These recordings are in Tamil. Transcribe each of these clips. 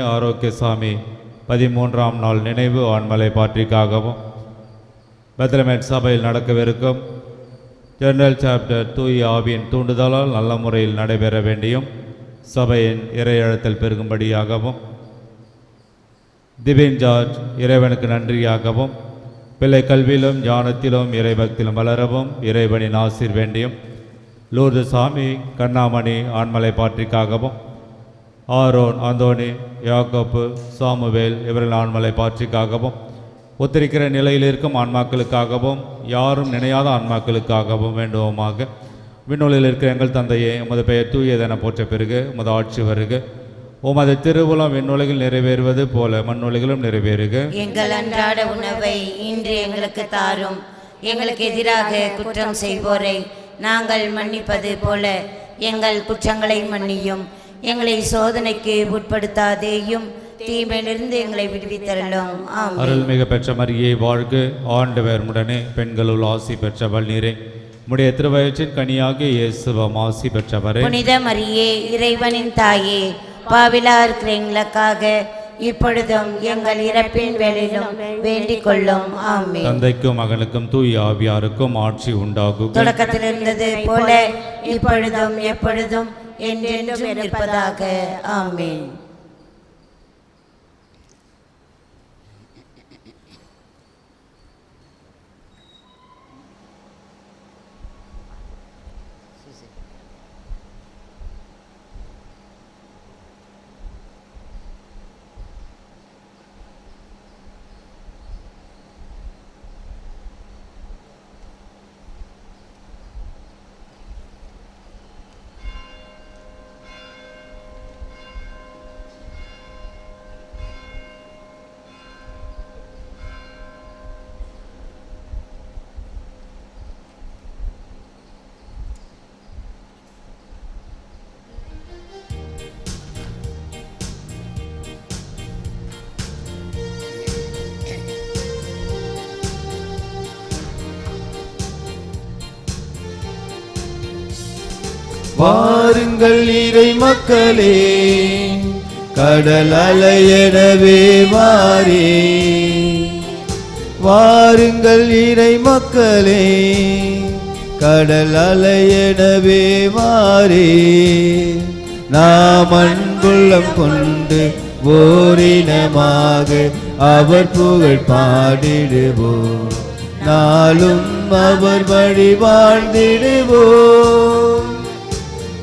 ஆரோக்கியசாமி 13ஆம் நாள் நினைவு ஆண்மலை பாற்றிக்காகவும் பெத்லமேட் சபையில் நடக்கவிருக்கும் ஜெனரல் சாப்டர் தூய ஆவியின் தூண்டுதலால் நல்ல முறையில் நடைபெற வேண்டியும் சபையின் இறையழத்தில் பெருகும்படியாகவும் திவின் ஜார்ஜ் இறைவனுக்கு நன்றியாகவும் பிள்ளை கல்வியிலும் ஞானத்திலும் இறைபக்தியிலும் வளரவும் இறைவனின் ஆசீர் வேண்டியும் லூர்து சாமி கண்ணாமணி ஆண்மலை பாற்றிக்காகவும் ஆரோன் அந்தோனி யாக்கோப்பு சாமுவேல் இவர்கள் ஆண்மலை பாற்றிக்காகவும் ஒத்திருக்கிற நிலையில் இருக்கும் ஆன்மாக்களுக்காகவும் யாரும் நினையாத ஆன்மாக்களுக்காகவும் வேண்டுவோமாக. விண்ணுலகில் இருக்கிற எங்கள் தந்தையே, உமது பெயர் தூயதென போற்ற பெருக, உமது ஆட்சி வருக, உமது திருவுளம் விண்ணுலகில் நிறைவேறுவது போல மண்ணுலகிலும் நிறைவேறுக. எங்கள் அன்றாட உணவை இன்று எங்களுக்கு தாரும். எங்களுக்கு எதிராக குற்றம் செய்வோரை நாங்கள் மன்னிப்பது போல எங்கள் குற்றங்களை மன்னியும். எங்களை சோதனைக்கு உட்படுத்தாதேயும், தீமையிலிருந்து எங்களை விடுவித்தருளும். அருள்மிகு பெற்ற மரியே வாழ்க, ஆண்டவர் உடனே பெண்களுள் ஆசி பெற்றவள் நீரே, உம்முடைய திருவயிற்றின் கனியாகிய இயேசுவும் ஆசி பெற்றவரே. புனித மரியே, இறைவனின் தாயே, பாவிலா இருக்கிற எங்களுக்காக இப்பொழுதும் எங்கள் இறப்பின் வேளையிலும் வேண்டிக் கொள்ளும். ஆமென். தந்தைக்கும் மகனுக்கும் தூய ஆவியாருக்கும் ஆட்சி உண்டாகும். தொடக்கத்தில் இருந்தது போல இப்பொழுதும் எப்பொழுதும் என்றென்றும் இருப்பதாக. ஆமென். வாருங்கள் இறை மக்களே, கடல் அலையெனவே வாரே. வாருங்கள் இறை மக்களே, கடல் அலையெனவே வாரே. நாம் அன்புள்ளம் கொண்டு ஓரினமாக அவர் புகழ் பாடிடுவோம், நாளும் அவர் வழி வாழ்ந்திடுவோம்.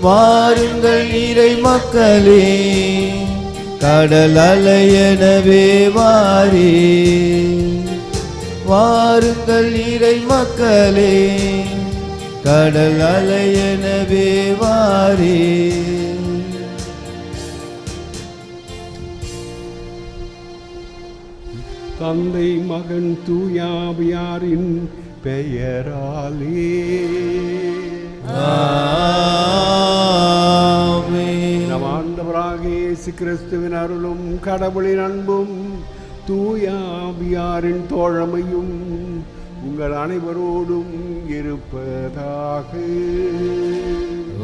வாருங்கள் இறை மக்களே, கடல் அலையெனவே வாரே. வாருங்கள் இறை மக்களே, கடல் அலையெனவே வாரே. தந்தை மகன் தூயாவியாரின் பெயராலே நம் ஆண்டவராக இயேசு கிறிஸ்துவின் அருளும் கடவுளின் அன்பும் தூயாவியாரின் தோழமையும் உங்கள் அனைவரோடும் இருப்பதாக.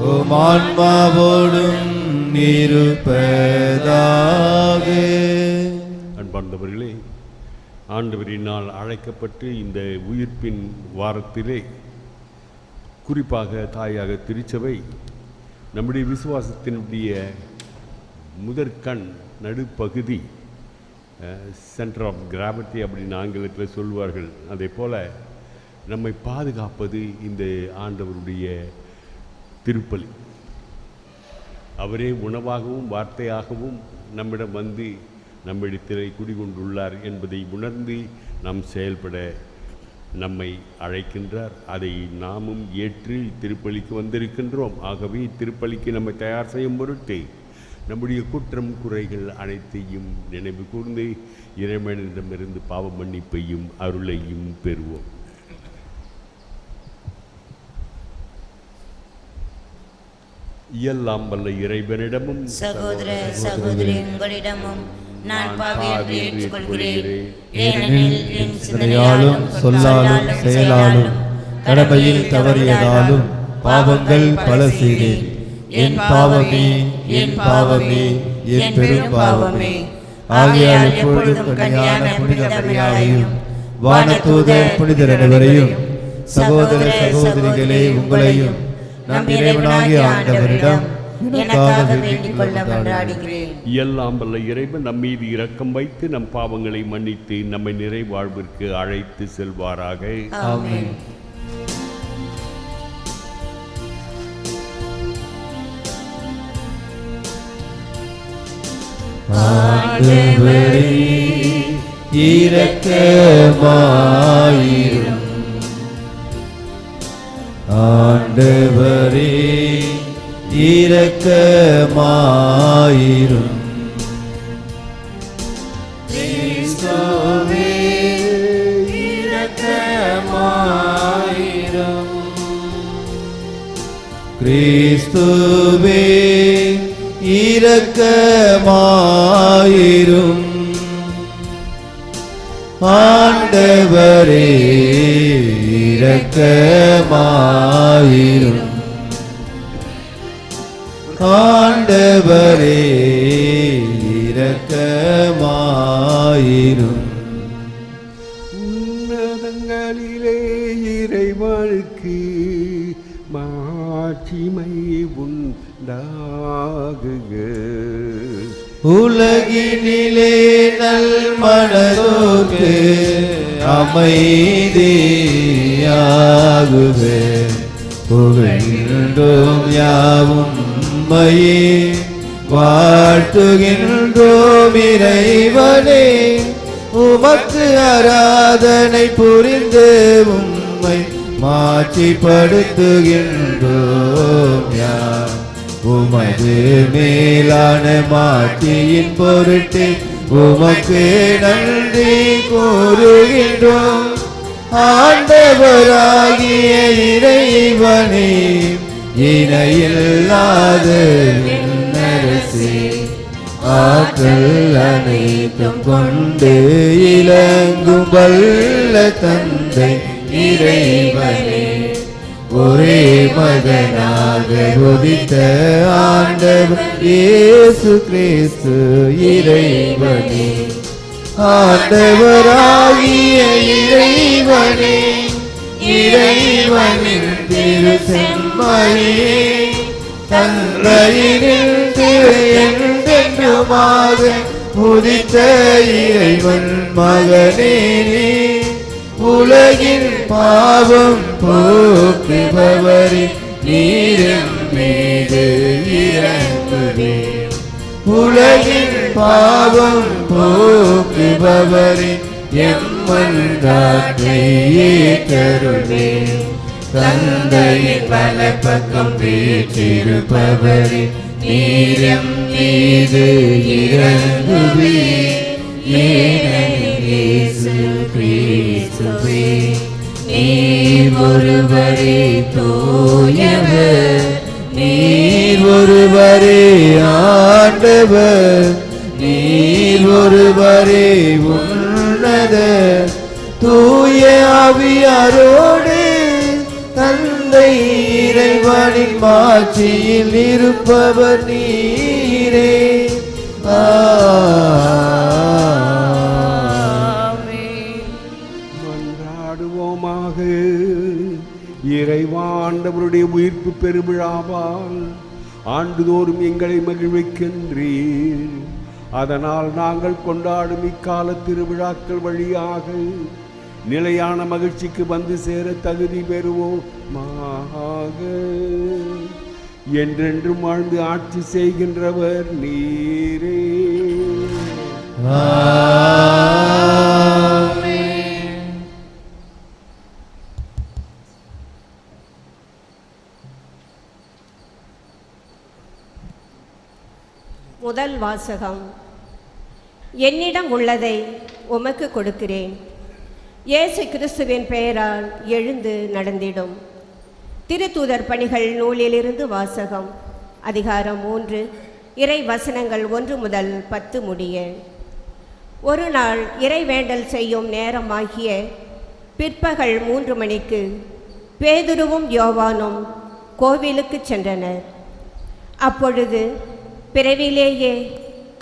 உம் ஆன்மாவோடும் இருப்பதாக. அன்பார்ந்தவர்களே, ஆண்டவரினால் அழைக்கப்பட்டு இந்த உயிர்ப்பின் வாரத்திலே குறிப்பாக தாயாக திருச்சபை நம்முடைய விசுவாசத்தினுடைய முதற்கண் நடுப்பகுதி, சென்டர் ஆஃப் கிராவிட்டி அப்படின்னு ஆங்கிலத்தில் சொல்வார்கள். அதே போல் நம்மை பாதுகாப்பது இந்த ஆண்டவருடைய திருப்பலி. அவரே உணவாகவும் வார்த்தையாகவும் நம்மிடம் வந்து நம்மிடத்திலே குடிகொண்டுள்ளார் என்பதை உணர்ந்து நாம் செயல்பட நம்மை அழைக்கின்றார். அதை நாமும் ஏற்று திருப்பலிக்கு வந்திருக்கின்றோம். ஆகவே திருப்பலிக்கு நம்மை தயார் செய்யும் பொருட்டு நம்முடைய குற்றம் குறைகள் அனைத்தையும் நினைவு கூர்ந்து இறைவனிடமிருந்து பாவ மன்னிப்பையும் அருளையும் பெறுவோம். எல்லாம் வல்ல இறைவனிடமும் சகோதர சகோதரி உங்களிடமும் நான் பாவி என்று ஏற்றுக்கொள்கிறேன். ஏனெனில் என் சிந்தனையாலும் சொல்லாலும் செயலாலும் கடமையில் தவறியதாலும் பாவங்கள் பல செய்தேன். என் பாவமே, என் பாவமே, என் பெரும் பாவமே. ஆகையால் எப்பொழுதும் கன்னியான புனித மரியாதையும் வானதூதர் புனிதர் அனைவரையும் சகோதர சகோதரிகளே உங்களையும் நம் இறைவனாகிய ஆண்டவரிடம் எனக்காக வேண்டிக் கொள்ள மன்றாடுகிறேன். எல்லாம் வல்ல இறைவன் நம் மீது இரக்கம் வைத்து நம் பாவங்களை மன்னித்து நம்மை நிறைவாழ்விற்கு அழைத்து செல்வாராக. ஆமென். ஆண்டவரே இரக்கமாயிரும். ஆண்டவரே இரக்கமாயிரும். கிறிஸ்துவே இரக்கமாயிரும். கிறிஸ்துவே இரக்கமாயிரும். ஆண்டவரே இரக்கமாயிரும். ஆண்டவரே இரக்கமாயிரும். உன்னதங்களிலே இறைவனுக்கு மாட்சிமை உண்டாகுக. உலகினிலே நல் மனதோர்க்கு அமைதியாகுக. புகழ்கின்றோம் யாவும் உம்மையே, வாழ்த்துகின்றோம் இறைவனே. உமக்கு ஆராதனை புரிந்து உம்மை மாட்சிப்படுத்துகின்றோம் யாம். உமது மேலான மாட்சியின் பொருட்டு உமக்கு நன்றி கூறுகின்றோம். ஆண்டவராகிய இறைவனே, இணையில்லாத விண்ணரசே, ஆற்றல் அனைத்தும் கொண்டு இலங்கும் வல்ல தந்தை இறைவனே, ஒரே மகனாக உதித்த ஆண்டவர் இயேசு கிறிஸ்து இறைவனே, ஆண்டவராகிய இறைவனே, இறைவனின் திரு செம்மறியே, தந்தையினில் திரு என்றென்றுமாக உதித்த இறைவன் மகனே, உலகின் பாவம் போக்குபவரே, நீரின் மீது இறங்குவே. உலகின் பாவம் போக்குபவரே, எம்மன்றாற்றை ஏற்றருளே. தந்தையின் வலப்பக்கம் வீற்றிருப்பவரே, நீரின் மீது இறங்குவே. ஏனெனில் இயேசு கிறிஸ்துவே, நீர் ஒருவரே தூயவர், நீர் ஒருவரே ஆண்டவர், நீர் ஒருவரே உன்னத தூய ஆவியாரோடு தந்தை இறைவனின் மாட்சியில் இருப்பவர் நீரே. மன்றாடுவோமாக. இறைவாண்டவருடைய உயிர்ப்பு பெருவிழாவால் ஆண்டுதோறும் எங்களை மகிழ்விக்கின்றீர். அதனால் நாங்கள் கொண்டாடும் இக்கால திருவிழாக்கள் வழியாக நிலையான மகிழ்ச்சிக்கு வந்து சேர தகுதி பெறுவோமாக. என்றென்றும் வாழ்ந்து ஆட்சி செய்கின்றவர் நீரே. முதல் வாசகம். என்னிடம் உள்ளதை உமக்கு கொடுக்கிறேன். இயேசு கிறிஸ்துவின் பெயரால் எழுந்து நடந்திடும். திருத்தூதர் பணிகள் நூலிலிருந்து வாசகம். அதிகாரம் 3, இறை வசனங்கள் 1 முதல் 10 முடிய. ஒரு நாள் இறைவேண்டல் செய்யும் நேரமாகிய பிற்பகல் 3 மணிக்கு பேதுருவும் யோவானும் கோவிலுக்கு சென்றனர். அப்பொழுது பிறவிலேயே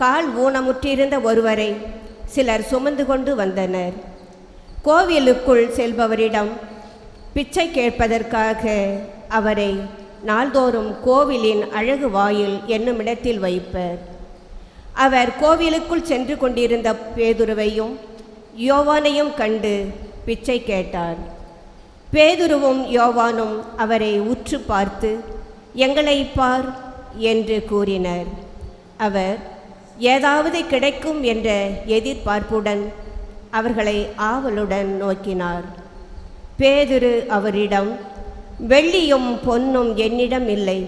கால் ஊனமுற்றிருந்த ஒருவரை சிலர் சுமந்து கொண்டு வந்தனர். கோவிலுக்குள் செல்பவரிடம் பிச்சை கேட்பதற்காக அவரை நாள்தோறும் கோவிலின் அழகு வாயில் என்னுமிடத்தில் வைப்பர். அவர் கோவிலுக்குள் சென்று கொண்டிருந்த பேதுருவையும் யோவானையும் கண்டு பிச்சை கேட்டார். பேதுருவும் யோவானும் அவரை உற்று பார்த்து, எங்களை பார் என்று கூறினர். அவர் ஏதாவது கிடைக்கும் என்ற எதிர்பார்ப்புடன் அவர்களை ஆவலுடன் நோக்கினார். பேதுரு அவரிடம், வெள்ளியும் பொன்னும் என்னிடம் இல்லை,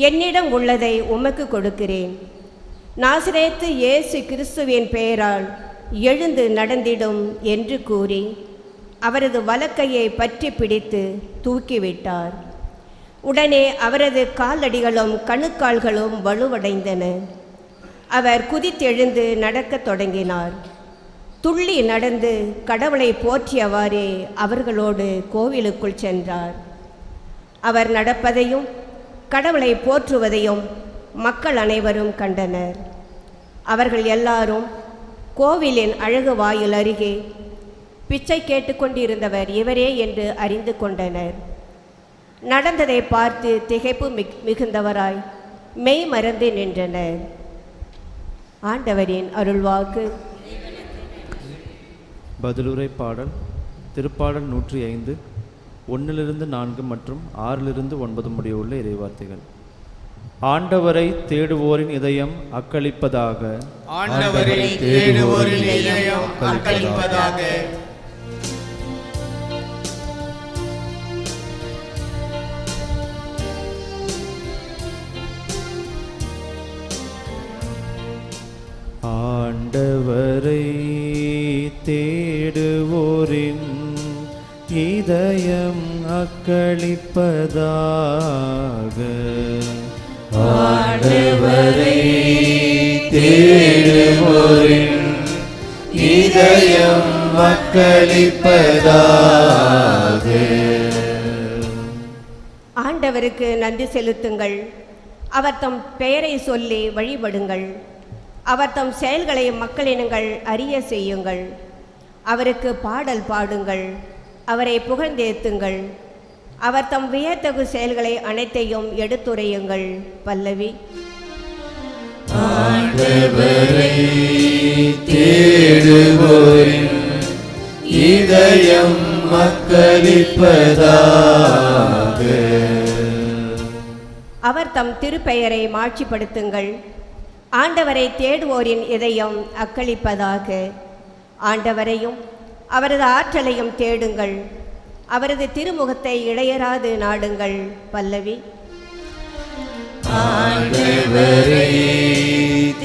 என்னிடம் உள்ளதை உமக்கு கொடுக்கிறேன். நாசரேத்து இயேசு கிறிஸ்துவின் பெயரால் எழுந்து நடந்திடும் என்று கூறி அவரது வலக்கையை பற்றி பிடித்து தூக்கிவிட்டார். உடனே அவரது காலடிகளும் கணுக்கால்களும் வலுவடைந்தன. அவர் குதித்தெழுந்து நடக்கத் தொடங்கினார். துள்ளி நடந்து கடவுளை போற்றியவாறே அவர்களோடு கோவிலுக்குள் சென்றார். அவர் நடப்பதையும் கடவுளை போற்றுவதையும் மக்கள் அனைவரும் கண்டனர். அவர்கள் எல்லாரும் கோவிலின் அழகு வாயில் அருகே பிச்சை கேட்டுக்கொண்டிருந்தவர் இவரே என்று அறிந்து கொண்டனர். நடந்ததை பார்த்து திகைப்பு மிகுந்தவராய் மெய் மறந்து நின்றனர். ஆண்டவரின் அருள்வாக்கு. பதிலுரை பாடல் திருப்பாடல் 105 1-4 மற்றும் 6-9 முடியுள்ள இறைவார்த்தைகள். ஆண்டவரை தேடுவோரின் இதயம் அக்களிப்பதாக. ஆண்டவரை தேடுவோரின் இதயம் அக்களிப்பதாக. ஆண்டவரை தேடுவோரின் இதயம் அக்களிப்பதாக. ஆண்டவரை தேடுவோரின் இதயம் அக்களிப்பதாக. ஆண்டவருக்கு நன்றி செலுத்துங்கள். அவர் தம் பெயரை சொல்லி வழிபடுங்கள். அவர் தம் செயல்களை மக்களினங்கள் அறிய செய்யுங்கள். அவருக்கு பாடல் பாடுங்கள். அவரை புகழ்ந்தேத்துங்கள். அவர் தம் வியத்தகு செயல்களை அனைத்தையும் எடுத்துரையுங்கள். பல்லவி. ஆண்டவரை தேடுவோரின் இதயம் அக்களிப்பதாக. அவர் தம் திருப்பெயரை மாட்சிப்படுத்துங்கள். ஆண்டவரை தேடுவோரின் இதயம் அக்களிப்பதாக. ஆண்டவரையும் அவரது ஆற்றலையும் தேடுங்கள். அவரது திருமுகத்தை இடையராது நாடுங்கள். பல்லவி. ஆண்டவரை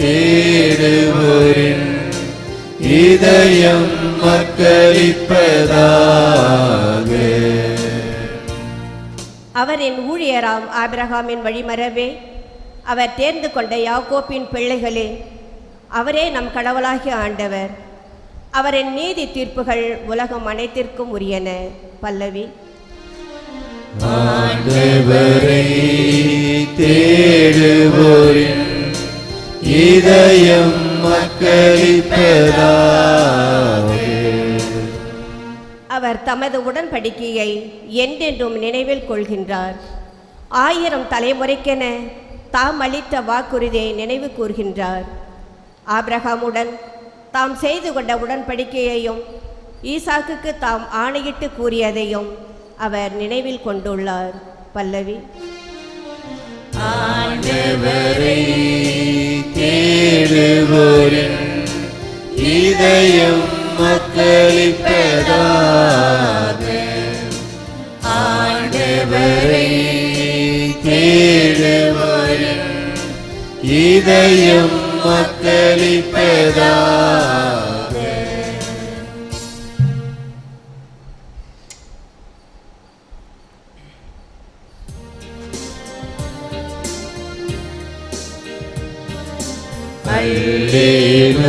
தேடுவோரின் இதயம் அக்களிப்பதாக. அவரின் ஊழியராம் ஆபிரகாமின் வழிமரவே, அவர் தேர்ந்து கொண்ட யாக்கோப்பின் பிள்ளைகளே, அவரே நம் கடவுளாகிய ஆண்டவர். அவரின் நீதி தீர்ப்புகள் உலகம் அனைத்திற்கும் உரியன. பல்லவி. ஆண்டவரை தேடுவோரின் இதயம் அக்களிப்பதாக. அவர் தமது உடன்படிக்கையை என்றென்றும் நினைவில் கொள்கின்றார். 1000 தலைமுறைக்கென தாம் அளித்த வாக்குறுதியை நினைவு கூர்கின்றார். ஆபிரகாமுடன் தாம் செய்து கொண்ட உடன்படிக்கையையும் ஈசாக்குக்கு தாம் ஆணையிட்டு கூறியதையும் அவர் நினைவில் கொண்டுள்ளார். பல்லவி. ஆண்டவரை தேடுவோரின் இதயம் அக்களிப்பதாக. ஆண்டவரை தேடுவோரின் இதயம் அக்களிப்பதாக.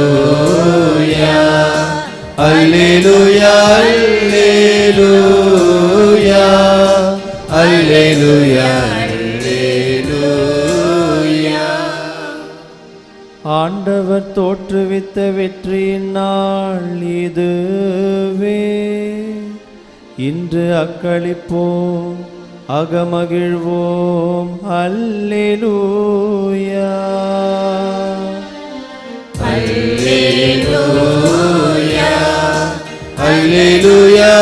அல்லேலூயா அல்லேலூயா அல்லேலூயா அல்லேலூயா அல்லேலூயா ஆண்டவர் தோற்றுவித்த வெற்றியின் நாள் இதுவே. இன்று அக்களிப்போம், அகமகிழ்வோம். அல்லேலூயா. அல்லேலூயா அல்லேலூயா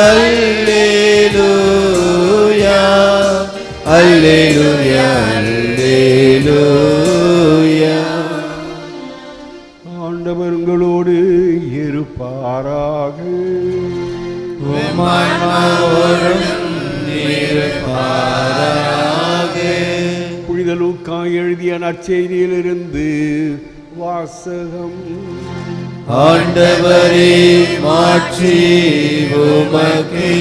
அல்லேலூயா அல்லேலூயா. ஆண்டவர் உங்களோடு இருப்பாராக. புனித லூக்கா எழுதிய நற்செய்தியிலிருந்து வாசகம். ஆண்டவரே மாட்சி உமக்கே.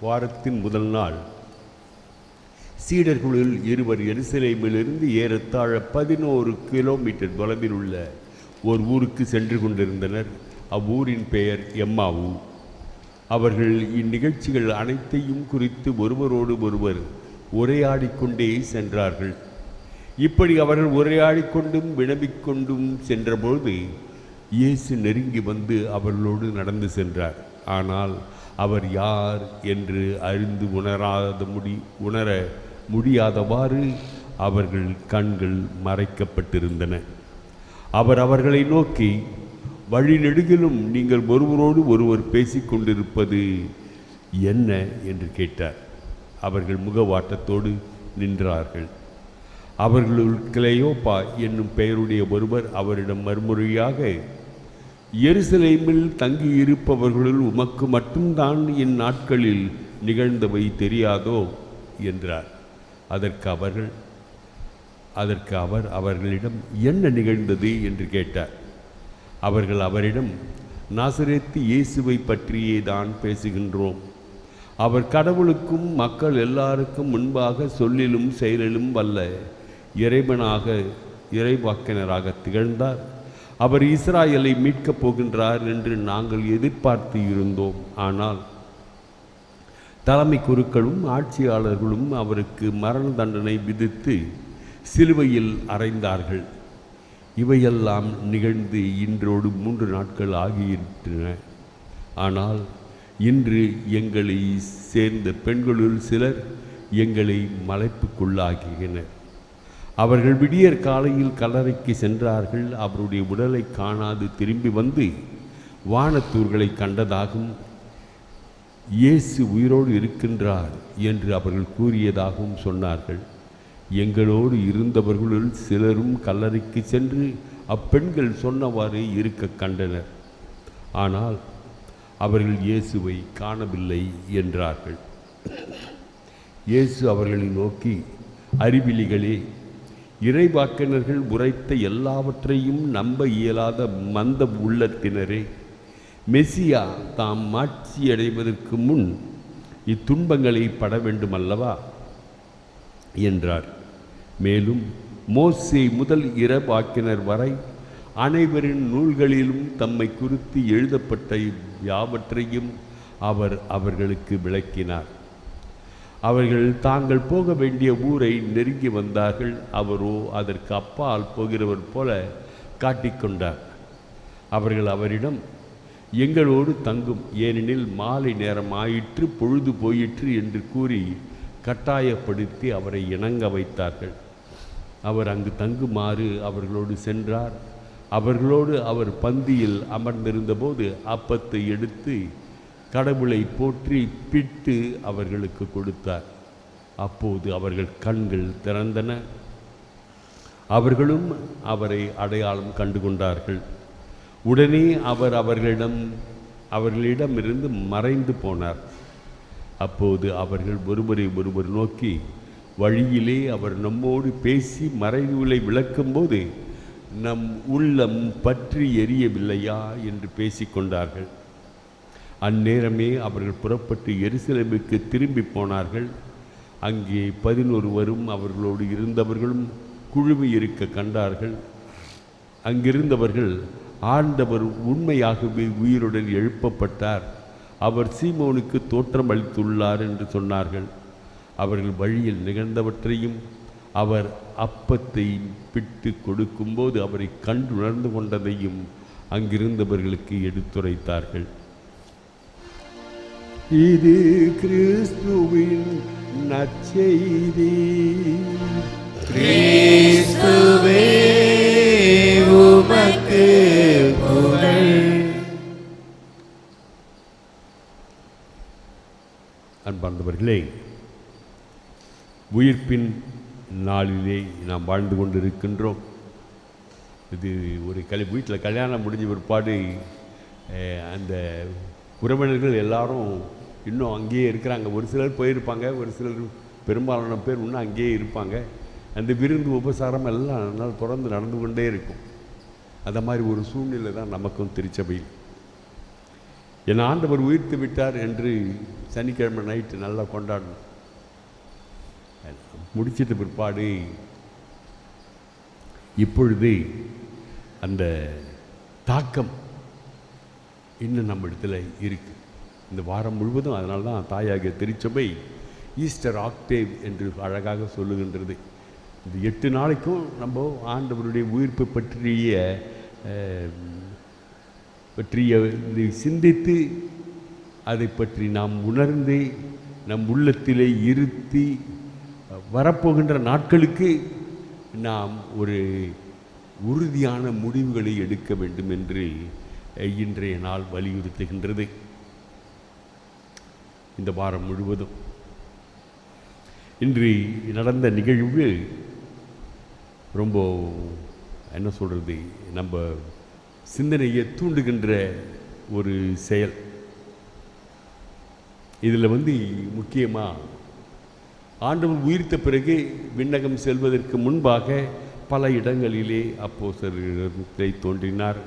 வாரத்தின் முதல் நாள் சீடர்களுள் இருவர் எருசலேமிலிருந்து ஏறத்தாழ 11 கிலோமீட்டர் தொலைவில் உள்ள ஒரு ஊருக்கு சென்று கொண்டிருந்தனர். அவ்வூரின் பெயர் எம்மாவு. அவர்கள் இந்நிகழ்ச்சிகள் அனைத்தையும் குறித்து ஒருவரோடு ஒருவர் உரையாடிக்கொண்டே சென்றார்கள். இப்படி அவர்கள் உரையாடிக்கொண்டும் வினவிக்கொண்டும் சென்றபோது இயேசு நெருங்கி வந்து அவர்களோடு நடந்து சென்றார். ஆனால் அவர் யார் என்று அறிந்து உணர முடியாதவாறு அவர்கள் கண்கள் மறைக்கப்பட்டிருந்தன. அவர் அவர்களை நோக்கி, வழிநெடுகிலும் நீங்கள் ஒருவரோடு ஒருவர் பேசிக்கொண்டிருப்பது என்ன என்று கேட்டார். அவர்கள் முகவாட்டத்தோடு நின்றார்கள். அவர்களுள் கிளையோப்பா என்னும் பெயருடைய ஒருவர் அவரிடம் மறுமொழியாக, எருசலேமில் தங்கியிருப்பவர்களுள் உமக்கு மட்டும்தான் இந்நாட்களில் நிகழ்ந்தவை தெரியாதோ என்றார். அதற்கு அவர் அவர்களிடம் என்ன நிகழ்ந்தது என்று கேட்டார். அவர்கள் அவரிடம், நாசரேத்து இயேசுவை பற்றியே தான் பேசுகின்றோம். அவர் கடவுளுக்கும் மக்கள் எல்லாருக்கும் முன்பாக சொல்லிலும் செயலிலும் வல்ல இறைவாக்கினராக திகழ்ந்தார். அவர் இஸ்ராயலை மீட்கப் போகின்றார் என்று நாங்கள் எதிர்பார்த்து இருந்தோம். ஆனால் தலைமை குருக்களும் ஆட்சியாளர்களும் அவருக்கு மரண தண்டனை விதித்து சிலுவையில் அறைந்தார்கள். இவையெல்லாம் நிகழ்ந்து இன்றோடு 3 நாட்கள் ஆகியிருக்கின்றன. ஆனால் இன்று எங்களை சேர்ந்த பெண்களுள் சிலர் எங்களை மலைப்புக்குள்ளாகினர். அவர்கள் விடியற் காலையில் கல்லறைக்கு சென்றார்கள். அவருடைய உடலை காணாது திரும்பி வந்து வானத்தூர்களை கண்டதாகவும் இயேசு உயிரோடு இருக்கின்றார் என்று அவர்கள் கூறியதாகவும் சொன்னார்கள். எங்களோடு இருந்தவர்களுள் சிலரும் கல்லறைக்கு சென்று அப்பெண்கள் சொன்னவாறு இருக்க கண்டனர். ஆனால் அவர்கள் இயேசுவை காணவில்லை என்றார்கள். இயேசு அவர்களை நோக்கி, அறிவிலிகளே, இறைவாக்கினர்கள் உரைத்த எல்லாவற்றையும் நம்ப இயலாத மந்த உள்ளத்தினரே, மெசியா தாம் மாட்சியடைவதற்கு முன் இத்துன்பங்களை பட வேண்டுமல்லவா என்றார். மேலும் மோசே முதல் இறைவாக்கினர் வரை அனைவரின் நூல்களிலும் தம்மை குறித்து எழுதப்பட்ட யாவற்றையும் அவர் அவர்களுக்கு விளக்கினார். அவர்கள் தாங்கள் போக வேண்டிய ஊரை நெருங்கி வந்தார்கள். அவரோ அதற்கு அப்பால் போகிறவர் போல காட்டிக்கொண்டார். அவர்கள் அவரிடம், எங்களோடு தங்கும், ஏனெனில் மாலை நேரம் ஆயிற்று, பொழுது போயிற்று என்று கூறி கட்டாயப்படுத்தி அவரை இணங்க வைத்தார்கள். அவர் அங்கு தங்குமாறு அவர்களோடு சென்றார். அவர்களோடு அவர் பந்தியில் அமர்ந்திருந்தபோது அப்பத்தை எடுத்து கடவுளை போற்றி பிட்டு அவர்களுக்கு கொடுத்தார். அப்போது அவர்கள் கண்கள் திறந்தன. அவர்களும் அவரை அடையாளம் கண்டுகொண்டார்கள். உடனே அவர் அவர்களிடமிருந்து மறைந்து போனார். அப்போது அவர்கள் ஒருவரை ஒருவர் நோக்கி, வழியிலே அவர் நம்மோடு பேசி மறைநூலை விளக்கும்போது நம் உள்ளம் பற்றி எரியவில்லையா என்று பேசிக்கொண்டார்கள். அந்நேரமே அவர்கள் புறப்பட்டு எருசலேமுக்கு திரும்பி போனார்கள். அங்கே 11 அவர்களோடு இருந்தவர்களும் குழுமி இருக்க கண்டார்கள். அங்கிருந்தவர்கள், ஆண்டவர் உண்மையாகவே உயிருடன் எழுப்பப்பட்டார், அவர் சீமோனுக்கு தோற்றம் அளித்துள்ளார் என்று சொன்னார்கள். அவர்கள் வழியில் நிகழ்ந்தவற்றையும் அவர் அப்பத்தை பிட்டு கொடுக்கும்போது அவரை கண்டுணர்ந்து கொண்டதையும் அங்கிருந்தவர்களுக்கு எடுத்துரைத்தார்கள். இது கிறிஸ்துவின் நற்செய்தி. கிறிஸ்துவே உமக்கு புகழ். அன்பார்ந்தவர்களே, உயிர்ப்பின் நாளிலே நாம் வாழ்ந்து கொண்டிருக்கின்றோம். இது ஒரு வீட்டில் கல்யாணம் முடிஞ்ச பிற்பாடு அந்த உறவினர்கள் எல்லாரும் இன்னும் அங்கேயே இருக்கிறாங்க. ஒரு சிலர் போயிருப்பாங்க, ஒரு சிலர் பெரும்பாலான பேர் இன்னும் அங்கேயே இருப்பாங்க. அந்த விருந்து உபசாரம் எல்லாம் நாள் தொடர்ந்து நடந்து கொண்டே இருக்கும். அந்த மாதிரி ஒரு சூழ்நிலை தான் நமக்கும் திருச்சபையில். என் ஆண்டவர் உயிர்த்து விட்டார் என்று சனிக்கிழமை நைட்டு நல்லா கொண்டாடணும். முடிச்சிட்ட பிற்பாடு இப்பொழுது அந்த தாக்கம் இன்னும் நம்ம இடத்துல இருக்குது இந்த வாரம் முழுவதும். அதனால தான் தாயாகிய திருச்சபை ஈஸ்டர் ஆக்டேவ் என்று அழகாக சொல்லுகின்றது. இந்த 8 நாளைக்கும் நம்ம ஆண்டவருடைய உயிர்ப்பை பற்றிய சிந்தித்து அதை பற்றி நாம் உணர்ந்து நம் உள்ளத்திலே இருத்தி வரப்போகின்ற நாட்களுக்கு நாம் ஒரு உறுதியான முடிவுகளை எடுக்க வேண்டும் என்று இன்றைய நாள் வலியுறுத்துகின்றது. இந்த வாரம் முழுவதும் இன்று நடந்த நிகழ்வு ரொம்ப என்ன சொல்கிறது, நம்ம சிந்தனையை தூண்டுகின்ற ஒரு செயல். இதில் முக்கியமாக ஆண்டவர் உயிர்த்த பிறகு விண்ணகம் செல்வதற்கு முன்பாக பல இடங்களிலே அப்போஸ்தலரிடத்திலே தோன்றினார்,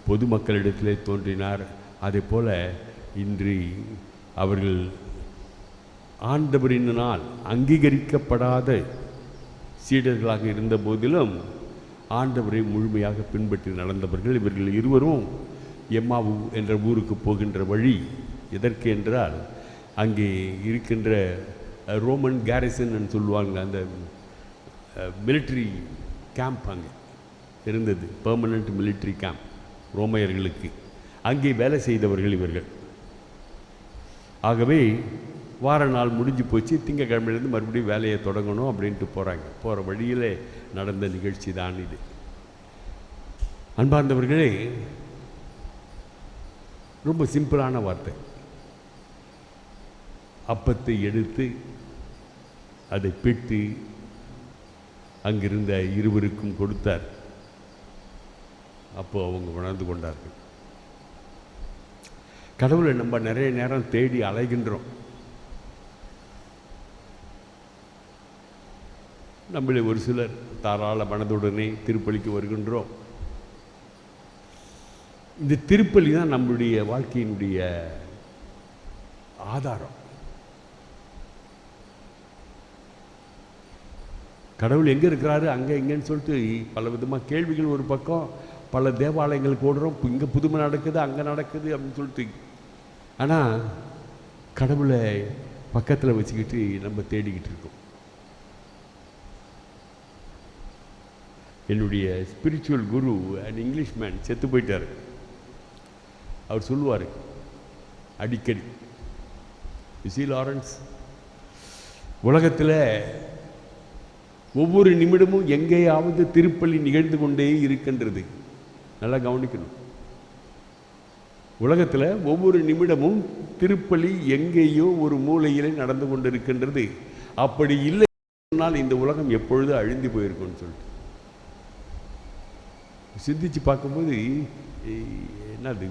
பொதுமக்களிடத்திலே தோன்றினார். அதே போல் இன்று அவர்கள் ஆண்டவரினால் அங்கீகரிக்கப்படாத சீடர்களாக இருந்த போதிலும் ஆண்டவரை முழுமையாக பின்பற்றி நடந்தவர்கள். இவர்கள் இருவரும் எம்மாவு என்ற ஊருக்கு போகின்ற வழி எதற்கு என்றால், அங்கே இருக்கின்ற ரோமன் கேரிசன் சொல்லுவாங்க, அந்த மிலிட்ரி கேம்ப் அங்கே இருந்தது, பெர்மனண்ட் மிலிட்ரி கேம்ப் ரோமையர்களுக்கு. அங்கே வேலை செய்தவர்கள் இவர்கள். ஆகவே வார நாள் முடிஞ்சு போச்சு, திங்கக்கிழமையிலேருந்து மறுபடியும் வேலையை தொடங்கணும் அப்படின்ட்டு போகிறாங்க. போகிற வழியில் நடந்த நிகழ்ச்சி தான் இது. அன்பார்ந்தவர்களே, ரொம்ப சிம்பிளான வார்த்தை. அப்பத்தை எடுத்து அதை பிட்டு அங்கிருந்த இருவருக்கும் கொடுத்தார். அப்போ அவங்க உணர்ந்து கொண்டார்கள். கடவுளை நம்ம நிறைய நேரம் தேடி அலைகின்றோம். நம்மளே ஒரு சிலர் தாராள மனதுடனே திருப்பலிக்கு வருகின்றோம். இந்த திருப்பலி தான் நம்முடைய வாழ்க்கையினுடைய ஆதாரம். கடவுள் எங்கே இருக்கிறாரு, அங்கே எங்கேன்னு சொல்லிட்டு பல விதமாக கேள்விகள் ஒரு பக்கம். பல தேவாலயங்களுக்கு ஓடுறோம், இங்கே புதுமை நடக்குது, அங்கே நடக்குது அப்படின்னு சொல்லிட்டு. ஆனால் கடவுளை பக்கத்தில் வச்சுக்கிட்டு நம்ம தேடிக்கிட்டு இருக்கோம். என்னுடைய spiritual Guru and English man செத்து போயிட்டார். அவர் சொல்லுவார் அடிக்கடி, சி லாரன்ஸ், உலகத்தில் ஒவ்வொரு நிமிடமும் எங்கேயாவது திருப்பலி நிகழ்ந்து கொண்டே இருக்கின்றது. நல்லா கவனிக்கணும். உலகத்தில் ஒவ்வொரு நிமிடமும் திருப்பலி எங்கேயோ ஒரு மூலையிலே நடந்து கொண்டிருக்கின்றது. அப்படி இல்லை சொன்னால் இந்த உலகம் எப்பொழுது அழிந்து போயிருக்கும்னு சொல்லிட்டு சிந்திச்சு பார்க்கும்போது, என்னது,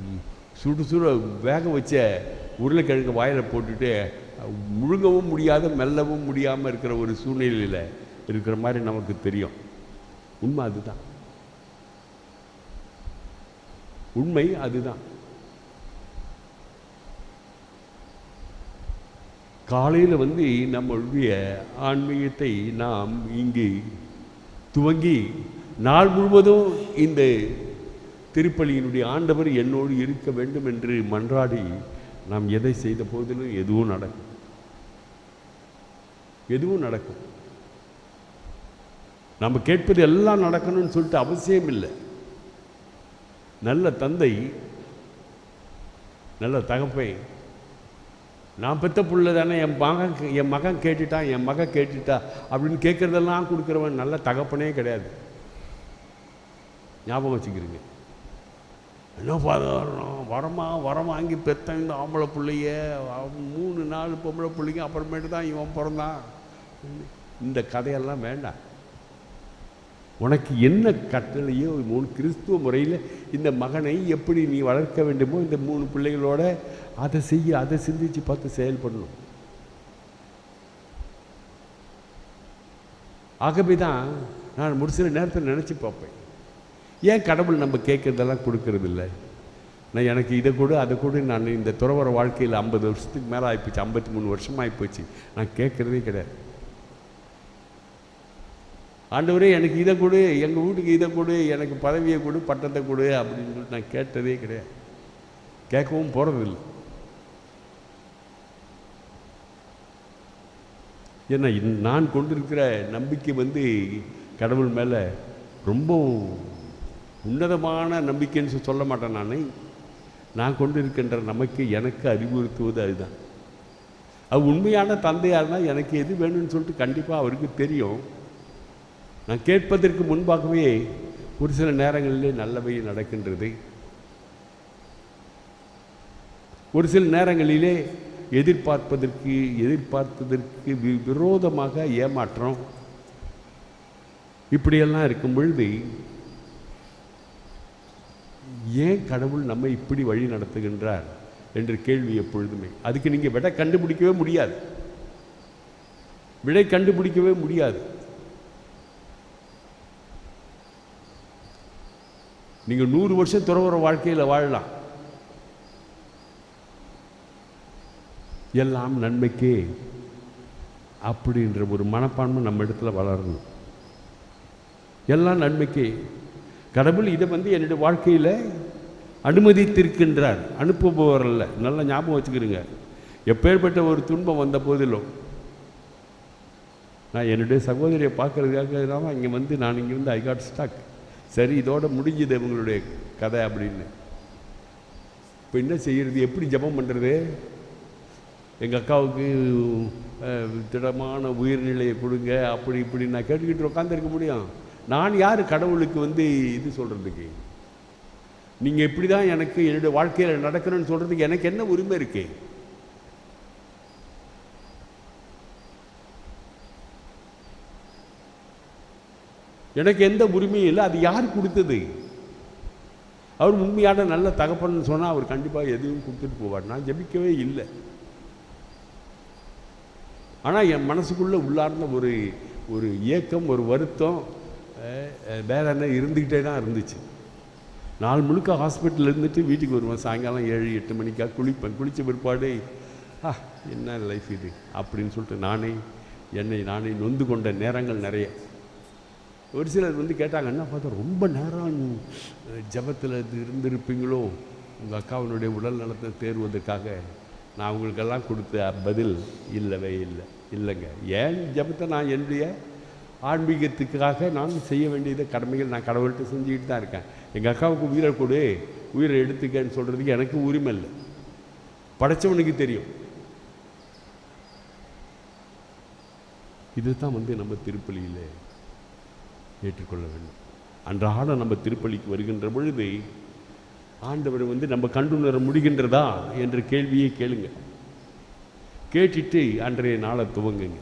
சுடு வேக வச்ச உருளைக்கிழங்கு வாயில் போட்டுட்டு முழுங்கவும் முடியாத மெல்லவும் முடியாமல் இருக்கிற ஒரு சூழ்நிலையில் இருக்கிற மாதிரி நமக்கு தெரியும். உண்மை அதுதான், உண்மை அதுதான். காலையில் நம்மளுடைய ஆன்மீகத்தை நாம் இங்கு துவங்கி நாள் முழுவதும் இந்த திருப்பலியினுடைய ஆண்டவர் என்னோடு இருக்க வேண்டும் என்று மன்றாடி நாம் எதை செய்த போதிலும் எதுவும் நடக்கும். நம்ம கேட்பது எல்லாம் நடக்கணும்னு சொல்லிட்டு அவசியம் இல்லை. நல்ல தந்தை, நல்ல தகப்பை, நான் பெற்ற புள்ள தானே, என் மகன் கேட்டுட்டான், என் மகன் கேட்டுட்டா அப்படின்னு கேட்குறதெல்லாம் கொடுக்குறவன் நல்ல தகப்பனே கிடையாது. ஞாபகம் வச்சுக்கிறீங்க. என்ன வரம் வாங்கி பெற்ற இந்த ஆம்பளை பிள்ளைய 3-4 பொம்பளை பிள்ளைங்க அப்புறமேட்டு தான் இவன் பிறந்தான். இந்த கதையெல்லாம் வேண்டாம். உனக்கு என்ன கட்டளையோ கிறிஸ்துவ முறையில் இந்த மகனை எப்படி நீ வளர்க்க வேண்டுமோ இந்த 3 பிள்ளைகளோட அதை செய்ய, அதை சிந்திச்சு பார்த்து செயல்படணும். ஆகவே தான் நான் ஒரு சில நேரத்தில் நினச்சி பார்ப்பேன், ஏன் கடவுள் நம்ம கேட்குறதெல்லாம் கொடுக்கறது இல்லை? நான் எனக்கு இதை கூட அதை கூட நான் இந்த துறவர வாழ்க்கையில் 50 வருஷத்துக்கு மேலே ஆகிப்போச்சு, 53 வருஷமாக ஆகிப்போச்சு, நான் கேட்குறதே கிடையாது. ஆண்டவரே எனக்கு இதை கொடு, எங்கள் வீட்டுக்கு இதை கொடு, எனக்கு பதவியை கொடு, பட்டத்தை கொடு அப்படின்னு சொல்லிட்டு நான் கேட்டதே கிடையாது, கேட்கவும் போகிறதில்லை. ஏன்னா நான் கொண்டிருக்கிற நம்பிக்கை கடவுள் மேலே ரொம்ப உன்னதமான நம்பிக்கைன்னு சொல்ல மாட்டேன். நான் கொண்டு இருக்கின்ற நமக்கு எனக்கு அறிவுறுத்துவது அதுதான். அது உண்மையான தந்தையாக இருந்தால் எனக்கு எது வேணும்னு சொல்லிட்டு கண்டிப்பாக அவருக்கு தெரியும். நான் கேட்பதற்கு முன்பாகவே ஒரு சில நேரங்களிலே நல்லவை நடக்கின்றது, ஒரு சில நேரங்களிலே எதிர்பார்த்ததற்கு விரோதமாக ஏமாற்றம், இப்படியெல்லாம் இருக்கும் பொழுது ஏன் கடவுள் நம்மை இப்படி வழி நடத்துகின்றார் என்ற கேள்வி எப்பொழுதுமே. அதுக்கு நீங்கள் விடை கண்டுபிடிக்கவே முடியாது. நீங்கள் 100 வருஷம் துறவற வாழ்க்கையில் வாழலாம், எல்லாம் நன்மைக்கே அப்படின்ற ஒரு மனப்பான்மை நம்ம இடத்துல வளரணும். எல்லாம் நன்மைக்கே. கடவுள் இதை என்னுடைய வாழ்க்கையில் அனுமதித்திருக்கின்றார், அனுப்புபவர் அல்ல. நல்லா ஞாபகம் வச்சுக்கிறீங்க. எப்பேற்பட்ட ஒரு துன்பம் வந்த போதிலும் நான் என்னுடைய சகோதரியை பார்க்கறதுக்காக தான் இங்கே நான் இங்கே ஐ காட் ஸ்டக். சரி, இதோட முடிஞ்சது இவங்களுடைய கதை அப்படின்னு. இப்போ என்ன செய்கிறது, எப்படி ஜெபம் பண்ணுறது? எங்கள் அக்காவுக்கு திடமான உயிர்நிலையை கொடுங்க, அப்படி இப்படி நான் கேட்டுக்கிட்டு உட்காந்துருக்க முடியும்? நான் யார் கடவுளுக்கு இது சொல்கிறதுக்கு? நீங்கள் இப்படி தான் எனக்கு என்னுடைய வாழ்க்கையில் நடக்கணும்னு சொல்கிறதுக்கு எனக்கு என்ன உரிமை இருக்கு? எனக்கு எந்த உரிமையும் இல்லை. அது யார் கொடுத்தது? அவர் உண்மையான நல்ல தகப்பன்னு சொன்னால் அவர் கண்டிப்பாக எதுவும் கொடுத்துட்டு போவார். நான் ஜெபிக்கவே இல்லை. ஆனால் என் மனசுக்குள்ளே உள்ளார்ந்த ஒரு ஏக்கம், ஒரு வருத்தம் வேற என்ன இருந்துக்கிட்டே தான் இருந்துச்சு. நாள் முழுக்க ஹாஸ்பிட்டலில் இருந்துட்டு வீட்டுக்கு வருவேன். சாயங்காலம் 7-8 மணிக்காக குளிப்பேன். குளித்த பிற்பாடு என்ன லைஃப் இது அப்படின்னு சொல்லிட்டு நானே நொந்து கொண்ட நேரங்கள் நிறைய. ஒரு சிலர் கேட்டாங்க, என்ன பார்த்தா ரொம்ப நேரம் ஜபத்தில் இருந்திருப்பீங்களோ உங்கள் அக்காவினுடைய உடல் நலத்தை தேர்வதற்காக? நான் உங்களுக்கெல்லாம் கொடுத்த பதில் இல்லைங்க. ஏன் ஜபத்தை நான் என்னுடைய ஆன்மீகத்துக்காக நான் செய்ய வேண்டியதை கடமைகள் நான் கடவுள்கிட்ட செஞ்சுக்கிட்டு தான் இருக்கேன். எங்கள் அக்காவுக்கு உயிரை கொடு, உயிரை எடுத்துக்கன்னு சொல்கிறதுக்கு எனக்கு உரிமை இல்லை. படைச்சவனுக்கு தெரியும். இதுதான் நம்ம திருப்பலியில் ஏற்றுக்கொள்ள வேண்டும். அன்றாட நம்ம திருப்பலிக்கு வருகின்ற பொழுது ஆண்டவர் நம்ம கண்டுணர முடிகின்றதா என்ற கேள்வியை கேளுங்க. கேட்டுட்டு அன்றைய நாளை துவங்குங்க.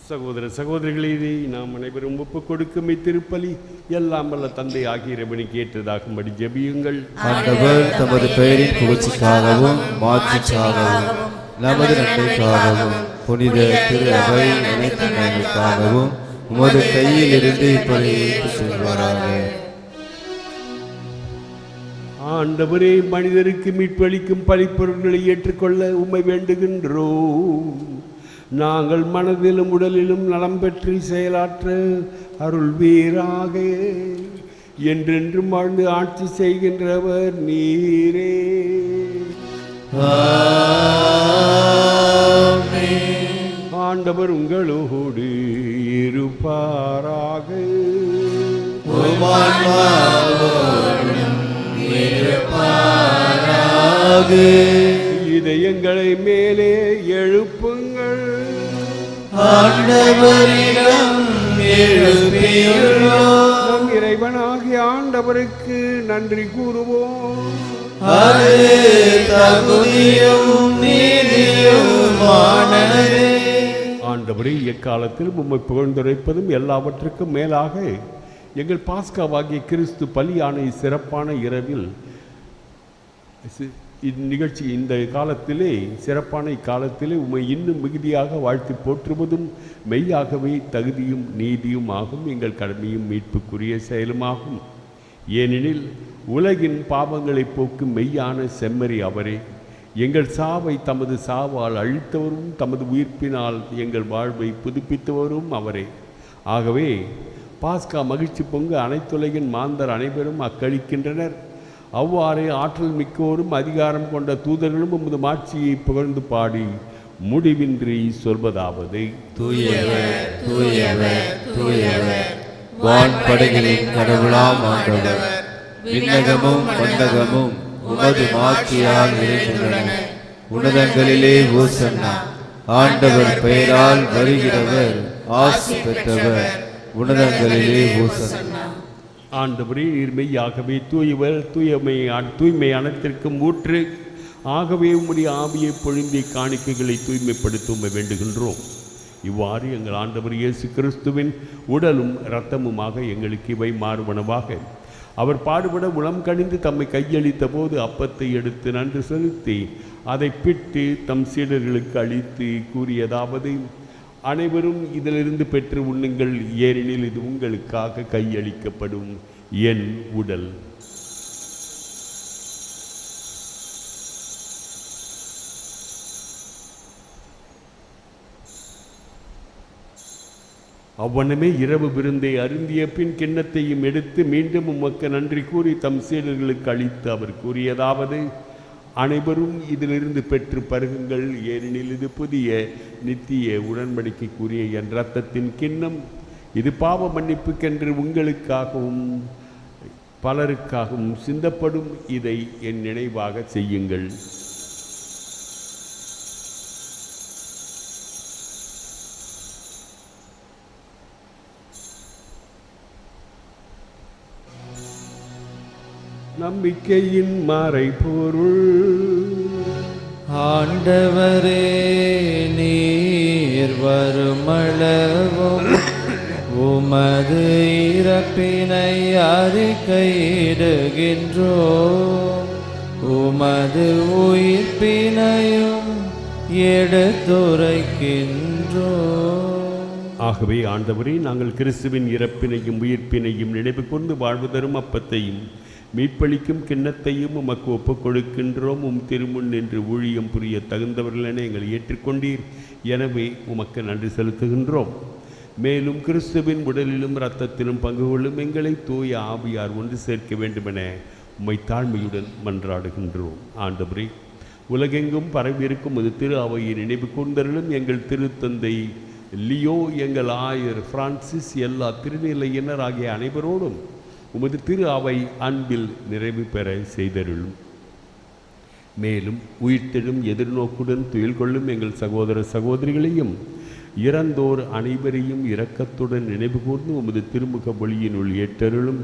சகோதர சகோதரிகளே, நாம் அனைவரும் ஒப்புக் கொடுக்கும் இத்திருப்பலி எல்லாம் வல்ல தந்தை ஆகிய இறைவனுக்கு ஏற்றதாகும்படி ஜெபியுங்கள். ஆண்டவர் தமது பெயரின் புகழ்ச்சிக்காகவும் மாட்சிக்காகவும் நமது நன்மைக்காகவும் புனித திரு அவை அனைத்து நன்மைக்காகவும் உமது கையில் இருந்து இப்படி எடுத்துச் செல்வாராக. ஆண்டவரே, மனிதருக்கு மீட்பளிக்கும் பழிப்பொருட்களை ஏற்றுக்கொள்ள உம்மை வேண்டுகின்றோம். நாங்கள் மனதிலும் உடலிலும் நலம் பெற்று செயலாற்ற அருள்வீராக. என்றென்றும் வாழ்ந்து ஆட்சி செய்கின்றவர் நீரே. ஆண்டவர் உங்களோடு இருப்பாராக. இதயங்களை மேலே எழுப்புங்கள். ஆண்டவரிடம் எழுப்பியுள்ளோம். நம் இறைவனாகிய ஆண்டவருக்கு நன்றி கூறுவோம். அது தகுதியும் நீதியுமானதே. ஆண்டவரே, எக்காலத்தில் உம்மை புகழ்ந்துரைப்பதும் எல்லாவற்றுக்கும் மேலாக எங்கள் பாஸ்காவாகிய கிறிஸ்து பலியான சிறப்பான இரவில் இந்நிகழ்ச்சி இந்த காலத்திலே சிறப்பான இக்காலத்திலே உம்மை இன்னும் மிகுதியாக வாழ்த்தி போற்றுவதும் மெய்யாகவே தகுதியும் நீதியும் ஆகும். எங்கள் கடமையும் மீட்புக்குரிய செயலுமாகும். ஏனெனில் உலகின் பாவங்களை போக்கும் மெய்யான செம்மறி அவரே. எங்கள் சாவை தமது சாவால் அழித்தவரும் தமது உயிர்ப்பினால் எங்கள் வாழ்வை புதுப்பித்தவரும் அவரே. ஆகவே பாஸ்கா மகிழ்ச்சி பொங்கு அனைத்துலகின் மாந்தர் அனைவரும் அக்களிக்கின்றனர். அவ்வாறே ஆற்றல் மிக்கோரும் அதிகாரம் கொண்ட தூதர்களும் உமது மாட்சியை புகழ்ந்து பாடி முடிவின்றி சொல்வதாவது: தூயவர் தூயவர் தூயவர், வான்படைகளின் கடவுளாம் ஆண்டவர். விண்ணகமும் மண்டகமும் உமது மாட்சியால் நிறைந்துள்ளன. உன்னதங்களிலே ஓசன்னா. ஆண்டவர் பெயரால் வருகிறவர் ஆசி பெற்றவர். உன்னதங்களிலே ஓசன்னா. ஆண்டவரே, மெய்யாகவே தூயவர், தூய்மை அனைத்திற்கும் ஊற்று. ஆகவே உம்முடைய ஆவியை பொழிந்தி காணிக்கைகளை தூய்மைப்படுத்த வேண்டுகின்றோம். இவ்வாறு எங்கள் ஆண்டவர் இயேசு கிறிஸ்துவின் உடலும் இரத்தமுமாக எங்களுக்கு இவை மாறுவனவாக. அவர் பாடுபட உளம் கணிந்து தம்மை கையளித்த போது அப்பத்தை எடுத்து நன்றி செலுத்தி அதை பிட்டு தம் சீடர்களுக்கு அளித்து கூறியதாவது: அனைவரும் இதிலிருந்து பெற்று உண்ணுங்கள், ஏனெனில் இது உங்களுக்காக கையளிக்கப்படும் என் உடல். அவ்வண்ணமே இரவு விருந்தை அருந்திய பின் கிண்ணத்தையும் எடுத்து மீண்டும் உமக்கு நன்றி கூறி தம் சீடர்களுக்கு அளித்து அவர் கூறியதாவது: அனைவரும் இதிலிருந்து பெற்று பருகுங்கள், ஏனெனில் இது புதிய நித்திய உடன்படிக்கைக்குரிய என் இரத்தத்தின் கிண்ணம். இது பாவ மன்னிப்புக்கென்று உங்களுக்காகவும் பலருக்காகவும் சிந்தப்படும். இதை என் நினைவாக செய்யுங்கள். நம்பிக்கையின் மறைபொருள். ஆண்டவரே, நீர் வருமளவும் உமது இறப்பினை அறிக்கையிடுகின்றோம். உமது உயிர்ப்பினையும் எடுத்துரைக்கின்றோம். ஆகவே ஆண்டவரே, நாங்கள் கிறிஸ்துவின் இறப்பினையும் உயிர்ப்பினையும் நினைவு கூர்ந்து வாழ்வு தரும் அப்பத்தையும் மீட்பளிக்கும் கிண்ணத்தையும் உமக்கு ஒப்புக் கொடுக்கின்றோம். திருமுன் நின்று ஊழியம் புரிய தகுந்தவர்கள் என எங்களை ஏற்றுக்கொண்டீர். எனவே உமக்கு நன்றி செலுத்துகின்றோம். மேலும் கிறிஸ்துவின் உடலிலும் இரத்தத்திலும் பங்கு கொள்ளும் எங்களை தூய ஆவியார் ஒன்று சேர்க்க வேண்டுமென உம்மை தாழ்மையுடன் மன்றாடுகின்றோம். ஆண்டவரே, உலகெங்கும் பரவியிருக்கும் அது திரு அவையை நினைவு கூர்ந்தருளும். எங்கள் திருத்தந்தை லியோ, எங்கள் ஆயர் பிரான்சிஸ், எல்லா திருநிலையினர் ஆகிய அனைவரோடும் உமது திரு அவை அன்பில் நிறைவு பெற செய்தருளும். மேலும் உயிர்த்தெழும் எதிர்நோக்குடன் துயில் கொள்ளும் எங்கள் சகோதர சகோதரிகளையும் இறந்தோர் அனைவரையும் இரக்கத்துடன் நினைவு கூர்ந்து உமது திருமுக ஒளியினுள் ஏற்றருளும்.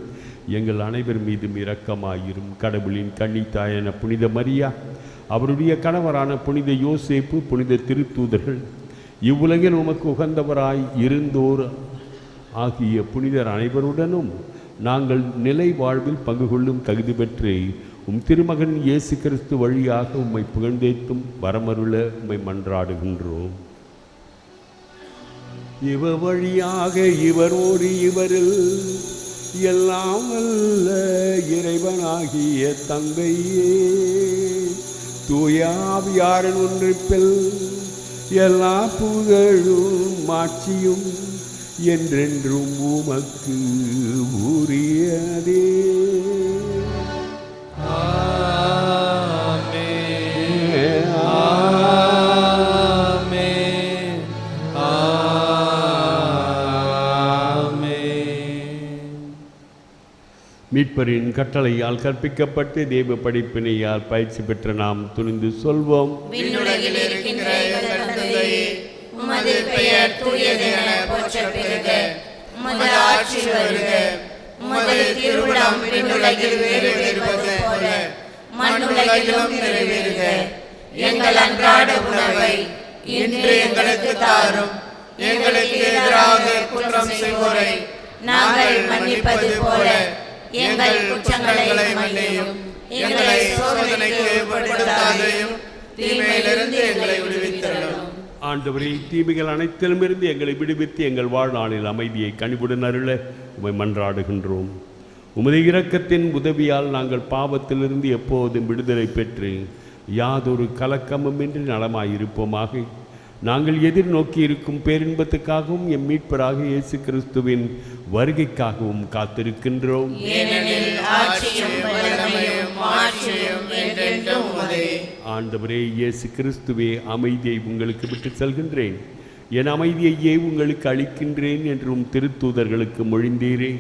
எங்கள் அனைவர் மீதும் இரக்கமாயிரும். கடவுளின் கன்னித்தாயான புனித மரியா, அவருடைய கணவரான புனித யோசேப்பு, புனித திருத்தூதர்கள், இவ்வுலகில் உமக்கு உகந்தவராய் இருந்தோர் ஆகிய புனிதர் அனைவருடனும் நாங்கள் நிலை வாழ்வில் பங்கு கொள்ளும் தகுதி பெற்று திருமகன் இயேசு கிறிஸ்து வழியாக உம்மை புகழ்ந்தேத்தும் வரமருள உம்மை மன்றாடுகின்றோம். இவர் வழியாக இவரோடு இவரில் எல்லாம் வல்ல இறைவனாகிய தந்தையே தூயாவியாரின் ஒன்றிப்பில் எல்லா புகழும் மாட்சியும் என்றென்றும் உமக்கு உரியதே. மீட்பரின் கட்டளையால் கற்பிக்கப்பட்டு தேவ படிப்பினையால் பயிற்சி பெற்ற நாம் துணிந்து சொல்வோம். விண்ணுலகில் இருக்கின்ற எங்கள் தந்தையே, உமது பெயர் தூயது என போற்றப் பெறுக. உமது ஆட்சி வருக. உமது திருவுளம் விண்ணுலகில் நிறைவேறுவது போல மண்ணுலகிலும் நிறைவேறுக. எங்கள் அன்றாட உணவை இன்று எங்களுக்கு தாரும். எங்களுக்கு எதிராக குற்றம் செய்வோரை நாங்கள் மன்னிப்பது போல எங்கள் குற்றங்களை மன்னியும். எங்களை சோதனைக்கு உட்படுத்தாதையும் தீமையிலிருந்து எங்களை விடுவித்தருளும். ஆண்டவரே, தீமைகள் அனைத்திலும் இருந்து எங்களை விடுவித்து எங்கள் வாழ்நாளில் அமைதியை கனிவுடன் அருள உம்மை மன்றாடுகின்றோம். உமது இரக்கத்தின் உதவியால் நாங்கள் பாவத்திலிருந்து எப்போதும் விடுதலை பெற்று யாதொரு கலக்கமுமின்றி நலமாயிருப்போமாக. நாங்கள் எதிர்நோக்கி இருக்கும் பேரின்பத்துக்காகவும் எம் மீட்பராக இயேசு கிறிஸ்துவின் வருகைக்காகவும் காத்திருக்கின்றோம். ஆண்டவரே இயேசு கிறிஸ்துவே, அமைதியை உங்களுக்கு விட்டு செல்கின்றேன், என் அமைதியையே உங்களுக்கு அளிக்கின்றேன் என்றும் திருத்தூதர்களுக்கு மொழிந்தீரே.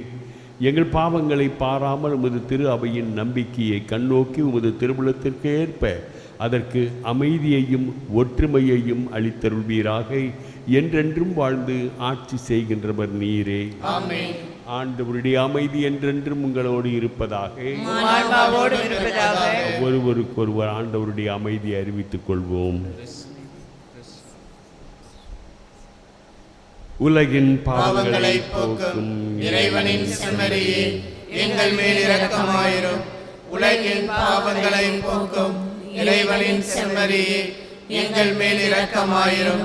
எங்கள் பாவங்களை பாராமல் உமது திரு அவையின் நம்பிக்கையை கண்ணோக்கி உமது திருவுளத்திற்கு ஏற்ப அதற்கு அமைதியையும் ஒற்றுமையையும் அளித்தருள்வீராக. என்றென்றும் வாழ்ந்து ஆட்சி செய்கின்றவர் நீரே. ஆண்டவருடைய அமைதி என்றென்றும் உங்களோடு இருப்பதாக. ஒருவருக்கொருவர் ஆண்டவருடைய அமைதியை அறிவித்துக் கொள்வோம். உலகின் பாவங்களை போக்கும் இறைவனின் செம்மறியே, எங்கள் மேல் இரக்கமாயிரும். உலகின் பாவங்களை போக்கும் இறைவனின் செம்மறியே, எங்கள் மேல் இரக்கமாயிரும்.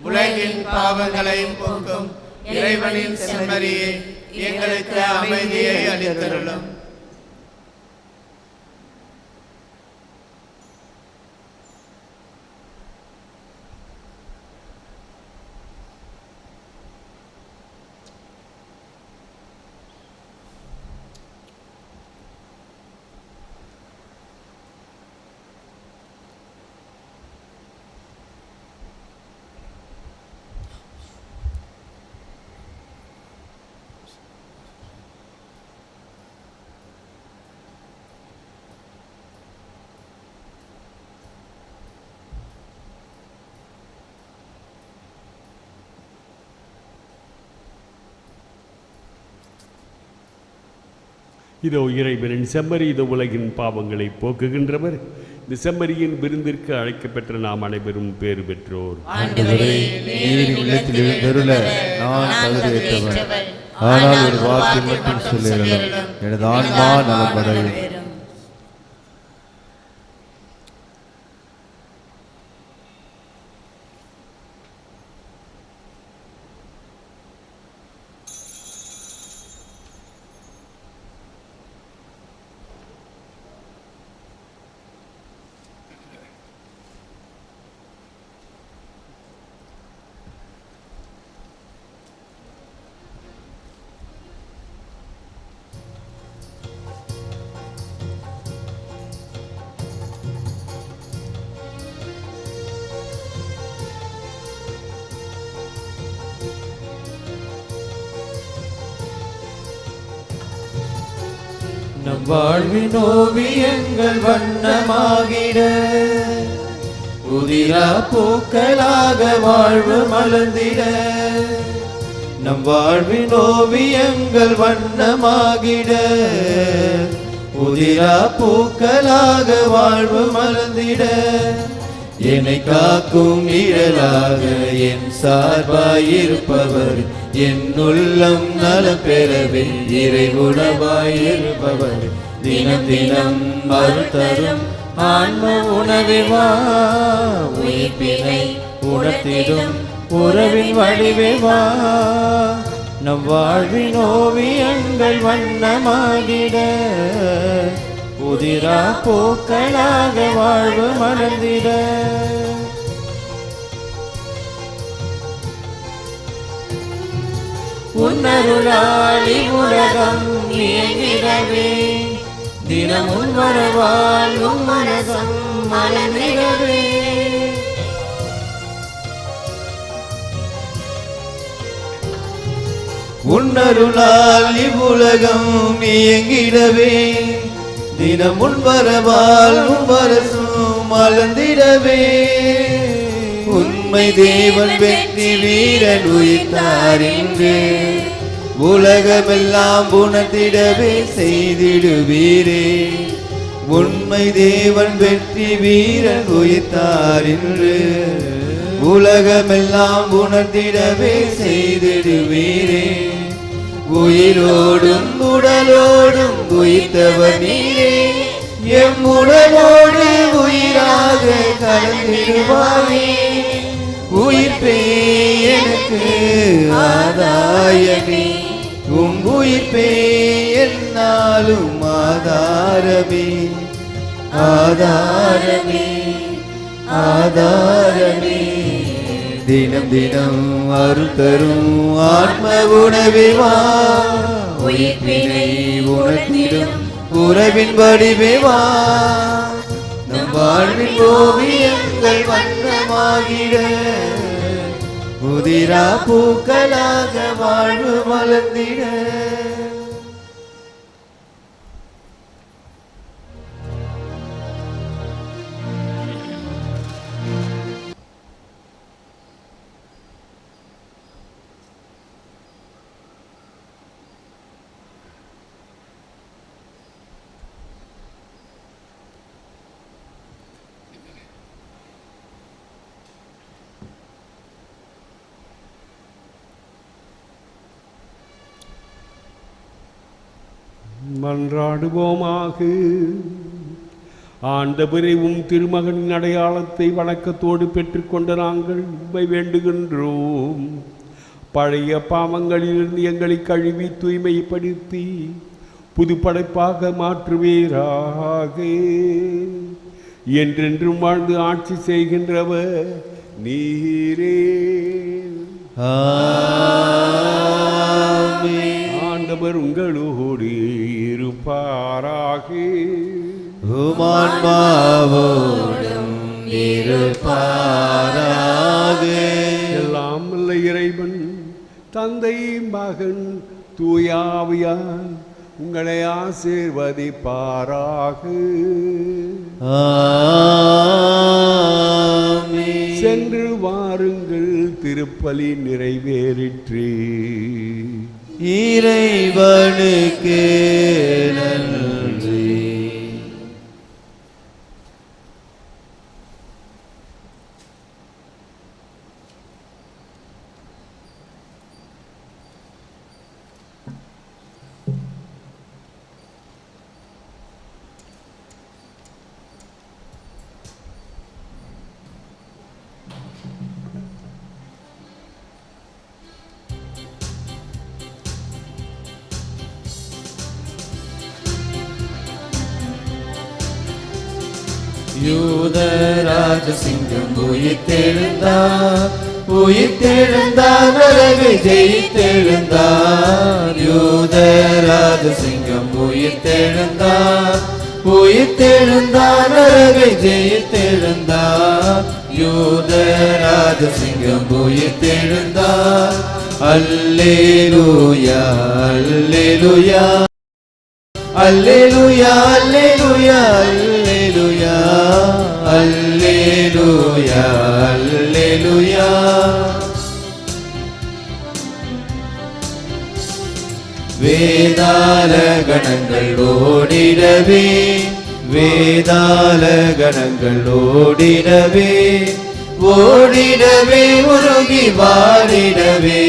உலகின் பாவங்களை போக்கும் இறைவனின் செம்மறியே, எங்களுக்கு அமைதியை அளித்தருளும். இதோ இறைவனின் செம்மறி, இதோ உலகின் பாவங்களை போக்குகின்றவர். இந்த செம்மறியின் விருந்திற்கு அழைக்கப்பெற்ற நாம் அனைவரும் பேறு பெற்றோர். ஆனால் ஒரு வார்த்தை மட்டும் சொல்லுங்கள், எனது ஆன்மா நலமடையும். நம் வாழ்வின் ஓவியங்கள் வண்ணமாகிட, உதிரா பூக்களாக வாழ்வு மலர்ந்திட. நம் வாழ்வின் ஓவியங்கள் வண்ணமாகிட, உதிரா பூக்களாக வாழ்வு மலர்ந்திட. என்னை காக்கும் நிழலாக என் சார்பாயிருப்பவர், என் உள்ளம் நலம் பெறவே இறை உணவாயிருப்பவர், தினம் தினம் அருள் தரும் ஆன்ம உணவே வா, உயிர்ப்பினை உணர்த்திடும் உறவின் வடிவே வா, நம் வாழ்வின் ஓவியங்கள் வண்ணமாகிட, புதிரா பூக்களாக வாழ்வு மலர்ந்திட. உன்னருளாளி உலகம் இயங்கிடவே, தினமும் வரவாழ்வும் மனசம் மலர்ந்திடவே. உன்னருளால் இவ்வுலகம் இயங்கிடவே, தினமுன் வரவாழ்வும் வரசும் மலர்ந்திடவே. உண்மை தேவன் வெற்றி வீரன் உயிர்த்தார் என்று உலகமெல்லாம் உணர்த்திடவே செய்திடுவீரே. உண்மை தேவன் வெற்றி வீரன் உயிர்த்தார் என்று உலகமெல்லாம் உணர்த்திடவே செய்திடுவீரே. உயிரோடும் உடலோடும் உயிர்த்தவர் நீரே, எம் உடலோடு உயிராக கலந்திடுவாயே. உயிர்ப்பே எனக்கு ஆதாயமே, உம் உயிர்ப்பே என்னாலும் ஆதாரமே. ஆதாரமே ஆதாரமே, தினம் தினம் அருள் தரும் ஆன்ம உணவே வா, உயிர்ப்பினை உணர்த்திடும் உறவின் வடிவே வா, நம் வாழ்வின் ஓவியங்கள் வண்ணமாகிட, புதிரா பூக்களாக வாழ்வு மலர்ந்திட. மன்றாடுவோமாக. ஆண்டவரே, உம் திருமகனின் அடையாளத்தை வணக்கத்தோடு பெற்றுக்கொண்ட நாங்கள் உம்மை வேண்டுகின்றோம். பழைய பாவங்களிலிருந்து எங்களை கழுவி தூய்மைப்படுத்தி புது படைப்பாக மாற்றுவீராக. என்றென்றும் வாழ்ந்து ஆட்சி செய்கின்றவர் நீரே. ஆண்டவர் உங்களோடு இருப்பாராக. உமான்மாவோடும் இருப்பாராக. எல்லாம் வல்ல இறைவன் தந்தை மகன் தூயாவியார் உங்களை ஆசீர்வதிப்பாராக. சென்று வாருங்கள், திருப்பலி நிறைவேறிற்று. இறைவனுக்கு நன்றி. யூதராஜ சிங்கம் உயிர்த்தெழுந்தார், உயிர்த்தெழுந்தார், நரகை ஜெயித்தெழுந்தார். யூதராஜ சிங்கம் உயிர்த்தெழுந்தார், உயிர்த்தெழுந்தார், நரகை ஜெயித்தெழுந்தார். யூதராஜ சிங்கம் உயிர்த்தெழுந்தார். அல்லேலூயா அல்லேலூயா அல்லேலூயா அல்லேலூயா அல்லேலூயா அல்லேலூயா அல்லேலூயா. வேதாள கணங்கள் ஓடிடவே, வேதாள கணங்கள் ஓடிடவே ஓடிடவே உருகி வாடிடவே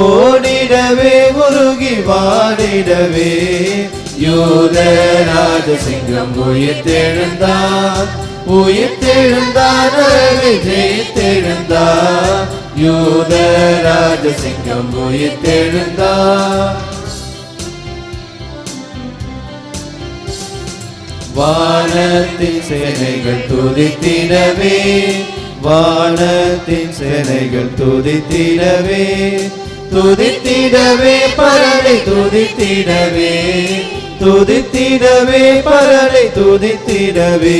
ஓடிடவே உருகி வாடிடவே யூத ராஜசிங்கம் உயிர்த்தெழுந்தார் உயிர்த்தெழுந்தார் நரகை ஜெயித்தெழுந்தார் யூத ராஜசிங்கம் உயிர்த்தெழுந்தார் வானத்தின் சேனைகள் துதித்திடவே வானத்தின் சேனைகள் துதித்திடவே துதித்திடவே பரனை துதித்திடவே துதித்திடவே பரனை துதித்திடவே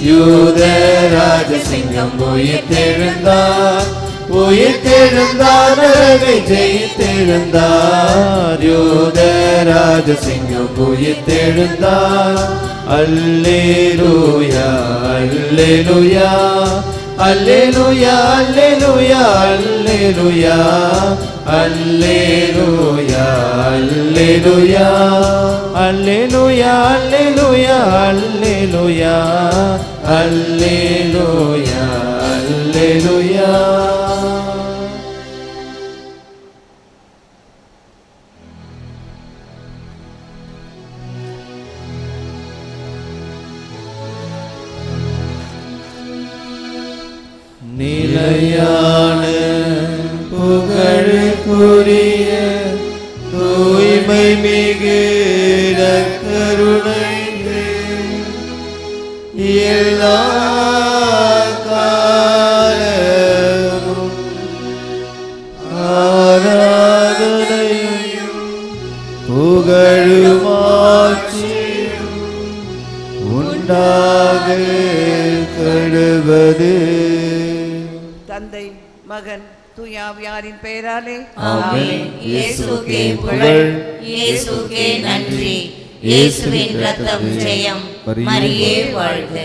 யூத ராஜசிங்கம் உயிர்த்தெழுந்தார் உயிர்த்தெழுந்தார் நரகை ஜெயித்தெழுந்தார் யூத ராஜசிங்கம் உயிர்த்தெழுந்தார் அல்லேலூயா அல்லேலூயா அல்லேலூயா அல்லேலூயா அல்லேலூயா அல்லேலூயா அல்லேலூயா அல்லேலூயா அல்லேலூயா அல்லேலூயா அல்லேலூயா அல்லேலூயா. நிலையான புகழுக்குரிய தூய்மை மிகு கருணைக்கு எல்லா காலமும் ஆராதனையும் புகழுமாட்சியும் உண்டாக கடுவது தந்தை மகன் தூயாவியாரின் பெயராலே ஆமென். இயேசுவுக்கே புகழ், இயேசுவுக்கே நன்றி. இயேசுவின் ரத்தம் ஜெயம். மரியே வாழ்க.